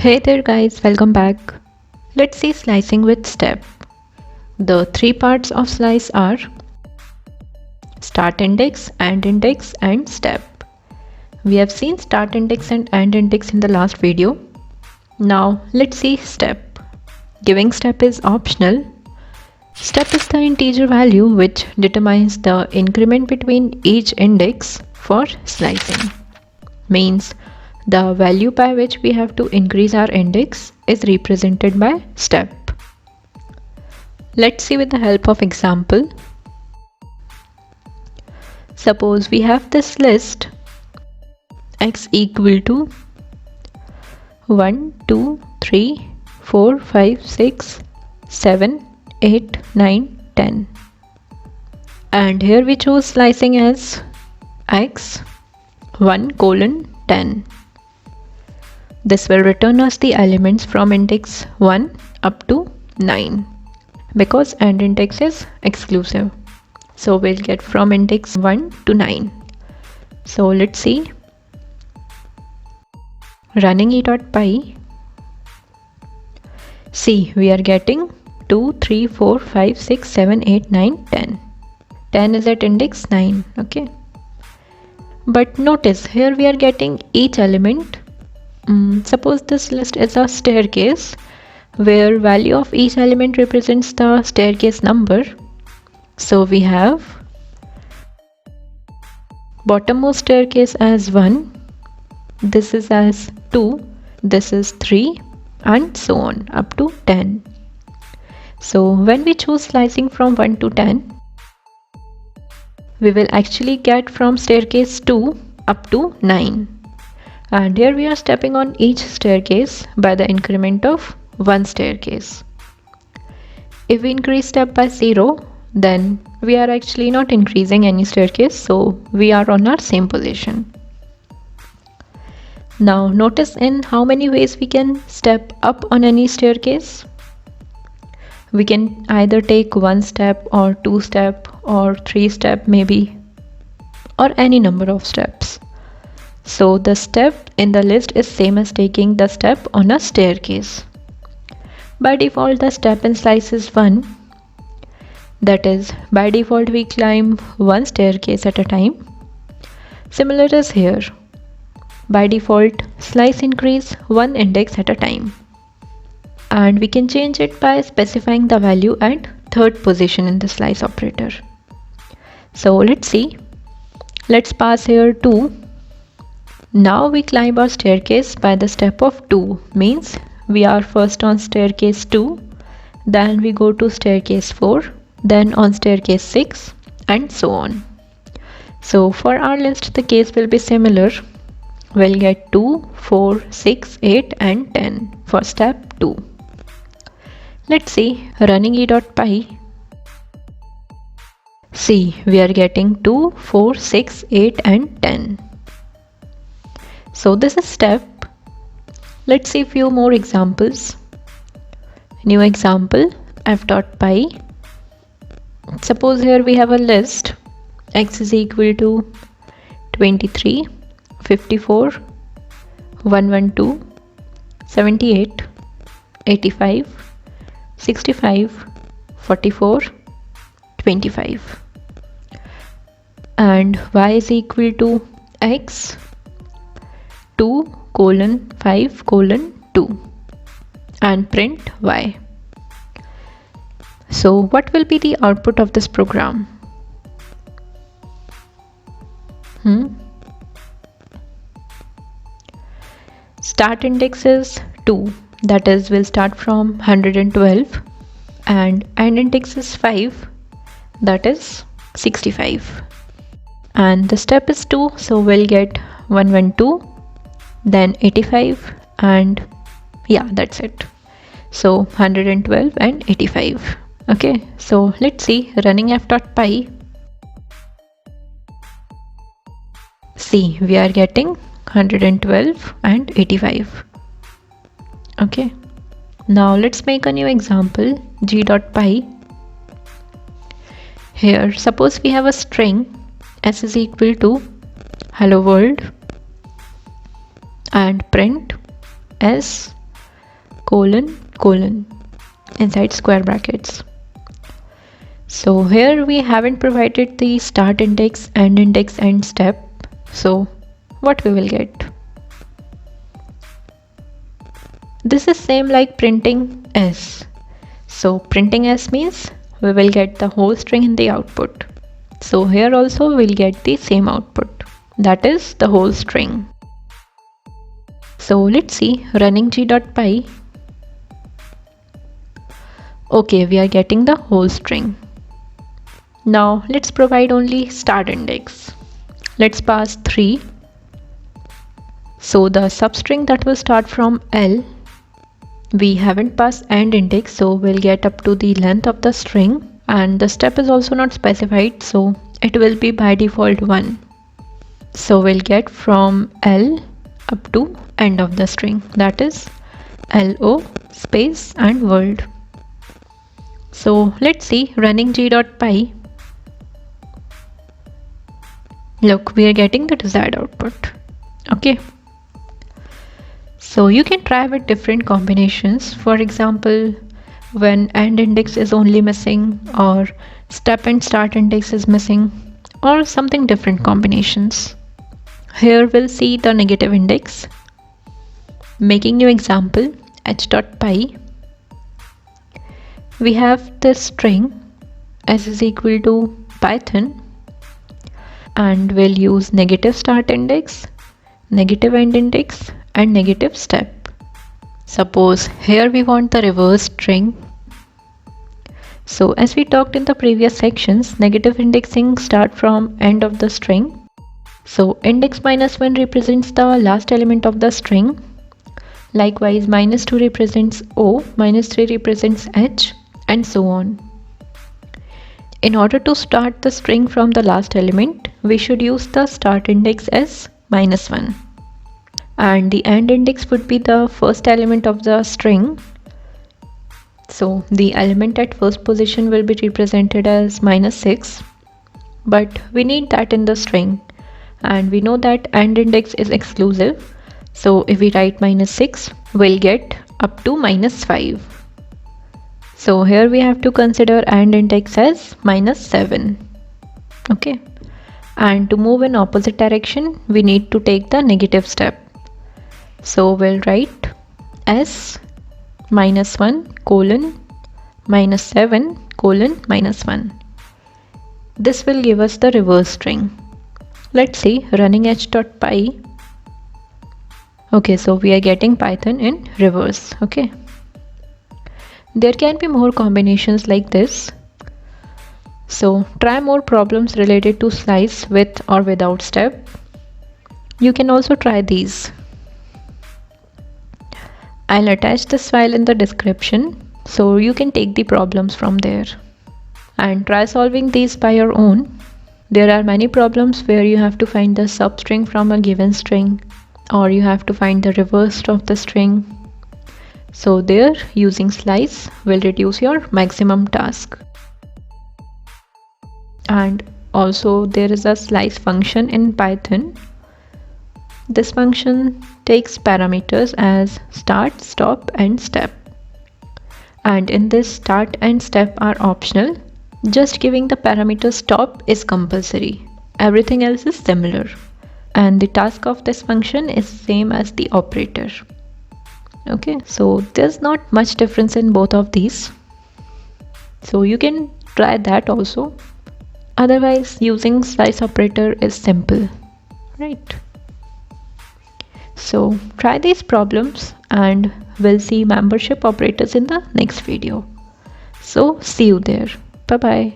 Hey there guys, welcome back. Let's see slicing with step. The three parts of slice are start index, end index and step. We have seen start index and end index in the last video. Now let's see step. Giving step is optional. Step is the integer value which determines the increment between each index for slicing. Means the value by which we have to increase our index is represented by step. Let's see with the help of example. Suppose we have this list x equal to 1, 2, 3, 4, 5, 6, 7, 8, 9, 10. And here we choose slicing as x 1:10. This will return us the elements from index 1 up to 9 because end index is exclusive. So we'll get from index 1 to 9. So let's see. Running e.py. See, we are getting 2, 3, 4, 5, 6, 7, 8, 9, 10. 10 is at index 9. Okay. But notice here we are getting each element. Suppose this list is a staircase where value of each element represents the staircase number. So we have bottommost staircase as 1, this is as 2, this is 3 and so on up to 10. So when we choose slicing from 1 to 10, we will actually get from staircase 2 up to 9. And here we are stepping on each staircase by the increment of one staircase. If we increase step by 0, then we are actually not increasing any staircase, so we are on our same position. Now notice in how many ways we can step up on any staircase. We can either take 1 step or 2 step or 3 step maybe, or any number of steps. So the step in the list is same as taking the step on a staircase. By default the step in slice is 1. That is, by default we climb one staircase at a time. Similar is here. By default slice increase one index at a time. And we can change it by specifying the value at third position in the slice operator. So let's see. Let's pass here 2. Now we climb our staircase by the step of 2, means we are first on staircase 2, then we go to staircase 4, then on staircase 6 and so on. So for our list the case will be similar. We'll get 2, 4, 6, 8 and 10 for step 2. Let's see, running e.py. See, we are getting 2, 4, 6, 8 and 10. So this is step. Let's see few more examples. New example f.py. Suppose here we have a list x is equal to 23, 54, 112, 78, 85, 65, 44, 25 and y is equal to x 2:5:2 and print y. So what will be the output of this program? Start index is 2, that is we'll start from 112, and end index is 5, that is 65. And the step is 2, so we'll get 112, then 85 and yeah, that's it. So 112 and 85. Okay, so let's see, running f.py. See, we are getting 112 and 85. Okay, now let's make a new example, g.py. Here suppose we have a string s is equal to hello world and print s colon colon inside square brackets. So here we haven't provided the start index, end index and step. So what we will get? This is same like printing S. So printing S means we will get the whole string in the output. So here also we'll get the same output, that is the whole string. So let's see, running g.py. Okay, we are getting the whole string. Now let's provide only start index. Let's pass 3. So the substring that will start from L, we haven't passed end index, so we'll get up to the length of the string, and the step is also not specified, so it will be by default 1. So we'll get from L up to end of the string, that is LO space and world. So let's see, running g.py. Look, we are getting the desired output. Okay. So you can try with different combinations. For example, when end index is only missing, or step and start index is missing, or something different combinations. Here we'll see the negative index. Making new example, h.py. We have this string s is equal to Python, and we'll use negative start index, negative end index and negative step. Suppose here we want the reverse string. So as we talked in the previous sections, negative indexing start from end of the string. So index -1 represents the last element of the string. Likewise, -2 represents O, -3 represents H, and so on. In order to start the string from the last element, we should use the start index as -1. And the end index would be the first element of the string. So the element at first position will be represented as -6. But we need that in the string. And we know that end index is exclusive. So if we write -6, we'll get up to -5. So here we have to consider end index as -7. Okay. And to move in opposite direction, we need to take the negative step. So we'll write s -1 colon -7 colon -1. This will give us the reverse string. Let's see, running h.py. Okay, so we are getting Python in reverse. Okay. There can be more combinations like this. So try more problems related to slice with or without step. You can also try these. I'll attach this file in the description so you can take the problems from there and try solving these by your own. There are many problems where you have to find the substring from a given string, or you have to find the reverse of the string. So there, using slice will reduce your maximum task. And also there is a slice function in Python. This function takes parameters as start, stop and step. And in this, start and step are optional. Just giving the parameter stop is compulsory. Everything else is similar. And the task of this function is same as the operator. Okay, so there's not much difference in both of these. So you can try that also. Otherwise, using slice operator is simple, right? So try these problems and we'll see membership operators in the next video. So see you there. Bye bye.